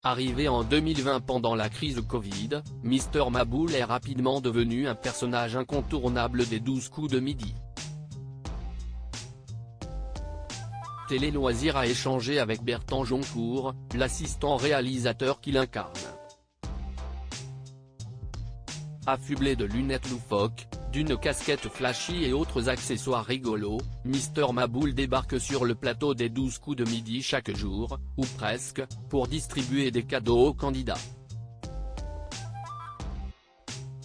Arrivé en 2020 pendant la crise Covid, Mister Maboul est rapidement devenu un personnage incontournable des 12 coups de midi. Télé Loisirs a échangé avec Bertrand Joncourt, l'assistant réalisateur qui l'incarne. Affublé de lunettes loufoques, d'une casquette flashy et autres accessoires rigolos, Mister Maboul débarque sur le plateau des 12 coups de midi chaque jour, ou presque, pour distribuer des cadeaux aux candidats.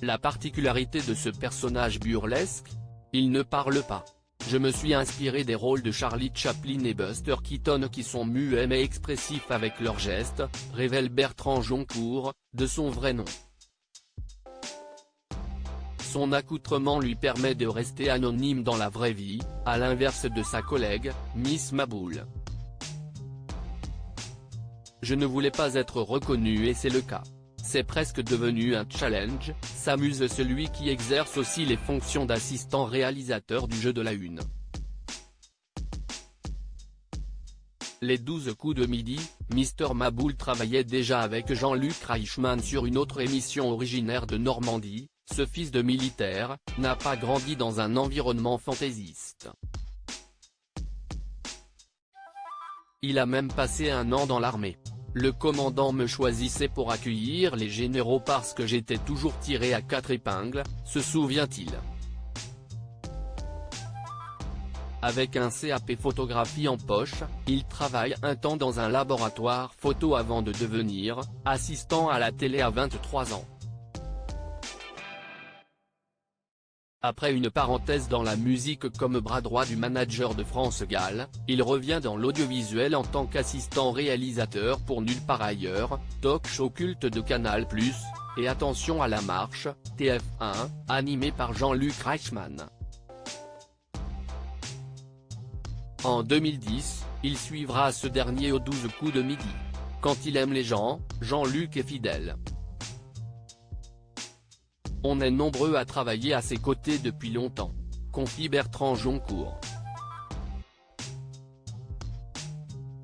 La particularité de ce personnage burlesque ? Il ne parle pas. Je me suis inspiré des rôles de Charlie Chaplin et Buster Keaton qui sont muets mais expressifs avec leurs gestes, révèle Bertrand Joncourt, de son vrai nom. Son accoutrement lui permet de rester anonyme dans la vraie vie, à l'inverse de sa collègue, Miss Maboul. Je ne voulais pas être reconnu et c'est le cas. C'est presque devenu un challenge, s'amuse celui qui exerce aussi les fonctions d'assistant réalisateur du jeu de la une. Les 12 coups de midi, Mister Maboul travaillait déjà avec Jean-Luc Reichmann sur une autre émission originaire de Normandie. Ce fils de militaire, n'a pas grandi dans un environnement fantaisiste. Il a même passé un an dans l'armée. Le commandant me choisissait pour accueillir les généraux parce que j'étais toujours tiré à 4 épingles, se souvient-il. Avec un CAP photographie en poche, il travaille un temps dans un laboratoire photo avant de devenir assistant à la télé à 23 ans. Après une parenthèse dans la musique comme bras droit du manager de France Gall, il revient dans l'audiovisuel en tant qu'assistant réalisateur pour Nulle part ailleurs, talk show culte de Canal+, et Attention à la marche, TF1, animé par Jean-Luc Reichmann. En 2010, il suivra ce dernier aux 12 coups de midi. Quand il aime les gens, Jean-Luc est fidèle. On est nombreux à travailler à ses côtés depuis longtemps, confie Bertrand Joncourt.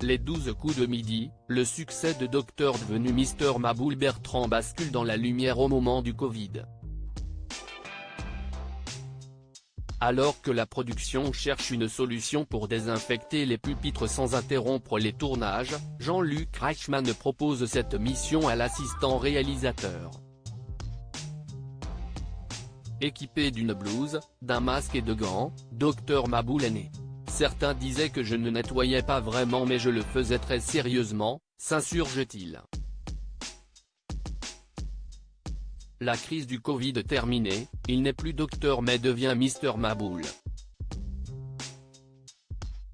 Les 12 coups de midi, le succès de Docteur devenu Mister Maboul. Bertrand bascule dans la lumière au moment du Covid. Alors que la production cherche une solution pour désinfecter les pupitres sans interrompre les tournages, Jean-Luc Reichmann propose cette mission à l'assistant réalisateur. Équipé d'une blouse, d'un masque et de gants, Dr Maboul est né. Certains disaient que je ne nettoyais pas vraiment mais je le faisais très sérieusement, s'insurge-t-il. La crise du Covid terminée, il n'est plus docteur mais devient Mister Maboul.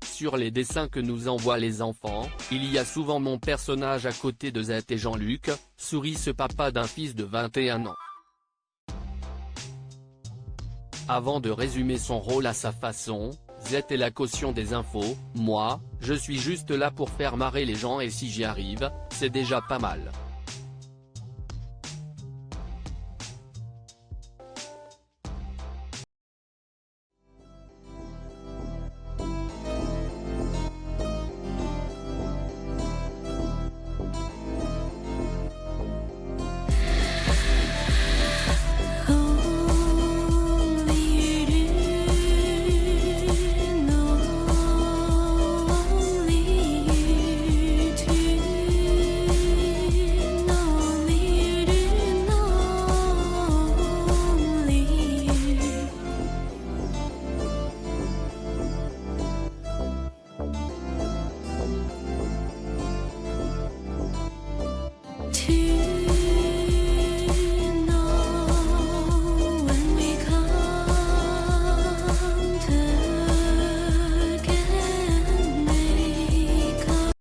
Sur les dessins que nous envoient les enfants, il y a souvent mon personnage à côté de Z et Jean-Luc, sourit ce papa d'un fils de 21 ans. Avant de résumer son rôle à sa façon, Z est la caution des infos, moi, je suis juste là pour faire marrer les gens et si j'y arrive, c'est déjà pas mal.